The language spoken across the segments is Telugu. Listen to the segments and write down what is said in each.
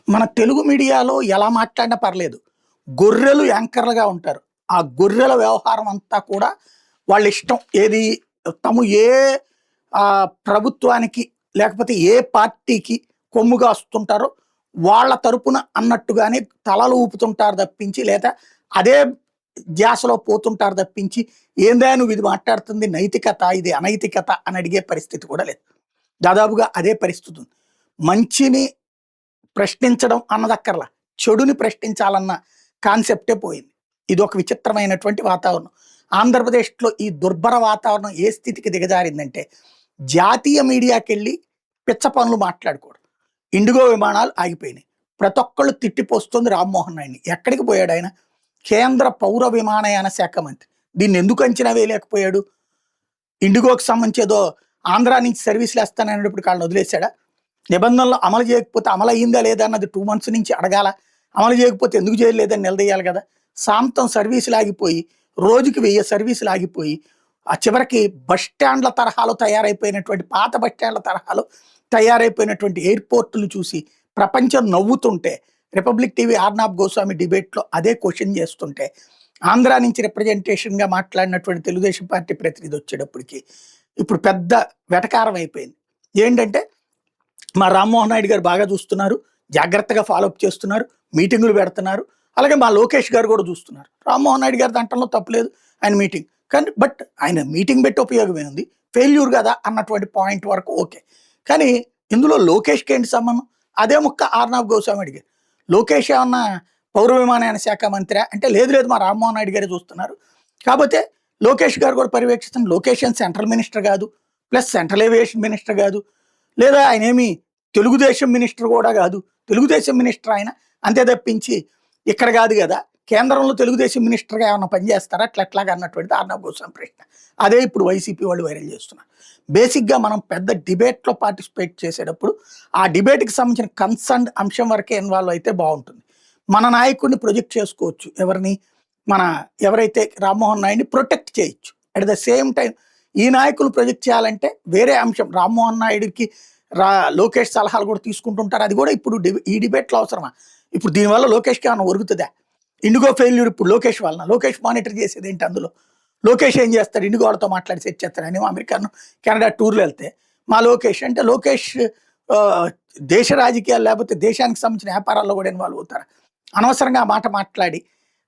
మన తెలుగు మీడియాలో ఎలా మాట్లాడినా పర్లేదు. గొర్రెలు యాంకర్‌లుగా ఉంటారు. ఆ గొర్రెల వ్యవహారం అంతా కూడా వాళ్ళ ఇష్టం. ఏది తాము ఏ ప్రభుత్వానికి లేకపోతే ఏ పార్టీకి కొమ్ము కాస్తుంటారో వాళ్ళ తరపున అన్నట్టుగానే తలలు ఊపుతుంటారు తప్పించి, లేదా అదే ధ్యాసలో పోతుంటారు తప్పించి, ఏందా నువ్వు ఇది మాట్లాడుతుంది నైతికత, ఇది అనైతికత అని అడిగే పరిస్థితి కూడా లేదు. దాదాపుగా అదే పరిస్థితి ఉంది. మంచిని ప్రశ్నించడం అన్నదక్కర్లా. చెడుని ప్రశ్నించాలన్న కాన్సెప్టే పోయింది. ఇదొక విచిత్రమైనటువంటి వాతావరణం. ఆంధ్రప్రదేశ్‌లో ఈ దుర్భర వాతావరణం ఏ స్థితికి దిగజారిందంటే, జాతీయ మీడియాకెళ్ళి పిచ్చ పనులు మాట్లాడుకోవడం. ఇండిగో విమానాలు ఆగిపోయినాయి. ప్రతి ఒక్కళ్ళు తిట్టిపోస్తుంది రామ్మోహన్ నాయుడిని. ఎక్కడికి పోయాడాయన? కేంద్ర పౌర విమానయాన శాఖ మంత్రి. దీన్ని ఎందుకు అంచనా వేయలేకపోయాడు? ఇండిగోకి సంబంధించి ఏదో ఆంధ్ర నుంచి సర్వీసులేస్తాననేటప్పుడు ఆళ్ళని వదిలేసాడా? నిబంధనలు అమలు చేయకపోతే అమలయ్యిందా లేదా అన్నది 2 మంత్స్ నుంచి అడగాల. అమలు చేయకపోతే ఎందుకు చేయలేదని నిలదీయాలి కదా! సాంతం సర్వీసులు ఆగిపోయి, రోజుకి 1000 సర్వీసులు ఆగిపోయి, ఆ చివరికి బస్ స్టాండ్‌ల తరహాలో తయారైపోయినటువంటి, పాత బస్ స్టాండ్‌ల తరహాలో తయారైపోయినటువంటి ఎయిర్‌పోర్టులు చూసి ప్రపంచం నవ్వుతుంటే, రిపబ్లిక్ టీవీ ఆర్నాబ్ గోస్వామి డిబేట్‌లో అదే క్వెషన్ చేస్తుంటే, ఆంధ్ర నుంచి రిప్రజెంటేషన్‌గా మాట్లాడినటువంటి తెలుగుదేశం పార్టీ ప్రతినిధి వచ్చేటప్పటికి ఇప్పుడు పెద్ద వెటకారం అయిపోయింది. ఏంటంటే, మా రామ్మోహన్ నాయుడు గారు బాగా చూస్తున్నారు, జాగ్రత్తగా ఫాలోఅప్ చేస్తున్నారు, మీటింగులు పెడుతున్నారు. అలాగే మా లోకేష్ గారు కూడా చూస్తున్నారు. రామ్మోహన్ నాయుడు గారి దాంట్లో తప్పులేదు, ఆయన మీటింగ్. కానీ బట్ ఆయన మీటింగ్ పెట్టి ఉపయోగం ఏముంది? ఫెయిల్యూర్ కదా అన్నటువంటి పాయింట్ వరకు ఓకే. కానీ ఇందులో లోకేష్‌కి ఏంటి సంబంధం? అదే ముక్క ఆర్నాబ్ గోస్వామి అడిగారు. లోకేష్ ఏమన్నా పౌర విమానయాన శాఖ మంత్రా? అంటే లేదు లేదు మా రామ్మోహన్ నాయుడు గారే చూస్తున్నారు. కాకపోతే లోకేష్ గారు కూడా పర్యవేక్షిస్తున్నారు. లోకేష్ ఏం సెంట్రల్ మినిస్టర్ కాదు. ప్లస్ సెంట్రల్ ఏవియేషన్ మినిస్టర్ కాదు. లేదా ఆయనేమి తెలుగుదేశం మినిస్టర్ కూడా కాదు. తెలుగుదేశం మినిస్టర్ ఆయన. అంతే తప్పించి ఇక్కడ కాదు కదా! కేంద్రంలో తెలుగుదేశం మినిస్టర్‌గా ఏమన్నా పనిచేస్తారా? అట్లా అన్నటువంటిది ఆర్నాబ్ గోస్వామి ప్రశ్న. అదే ఇప్పుడు వైసీపీ వాళ్ళు వైరల్ చేస్తున్నారు. బేసిక్‌గా మనం పెద్ద డిబేట్‌లో పార్టిసిపేట్ చేసేటప్పుడు, ఆ డిబేట్‌కి సంబంధించిన కన్సర్న్డ్ అంశం వరకే ఇన్వాల్వ్ అయితే బావుంటుంది. మన నాయకుడిని ప్రొజెక్ట్ చేసుకోవచ్చు. ఎవరిని? మన ఎవరైతే రామ్మోహన్ నాయుడిని ప్రొటెక్ట్ చేయొచ్చు. అట్ ద సేమ్ టైమ్ ఈ నాయకులు ప్రొజెక్ట్ చేయాలంటే వేరే అంశం. రామ్మోహన్ నాయుడికి లోకేష్ సలహాలు కూడా తీసుకుంటుంటారు. అది కూడా ఇప్పుడు ఈ డిబేట్‌లో అవసరమా? ఇప్పుడు దీనివల్ల లోకేష్‌కి ఏమన్నా ఒరుగుతదా? ఇండిగో ఫెయిల్యూర్ ఇప్పుడు లోకేష్ వలన. లోకేష్ మానిటర్ చేసేది ఏంటి అందులో? లోకేష్ ఏం చేస్తాడు? ఇండిగో వాళ్ళతో మాట్లాడి సెట్ చేస్తాడు. ఆయనేమో అమెరికాను, కెనడా టూర్‌లో వెళ్తే, మా లోకేష్ అంటే లోకేష్ దేశ రాజకీయాలు లేకపోతే దేశానికి సంబంధించిన వ్యాపారాల్లో కూడా ఇన్వాల్వ్ అవుతారా? అనవసరంగా ఆ మాట మాట్లాడి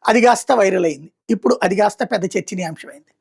అది కాస్త వైరల్ అయింది. ఇప్పుడు అది కాస్త పెద్ద చర్చనీయాంశమైంది.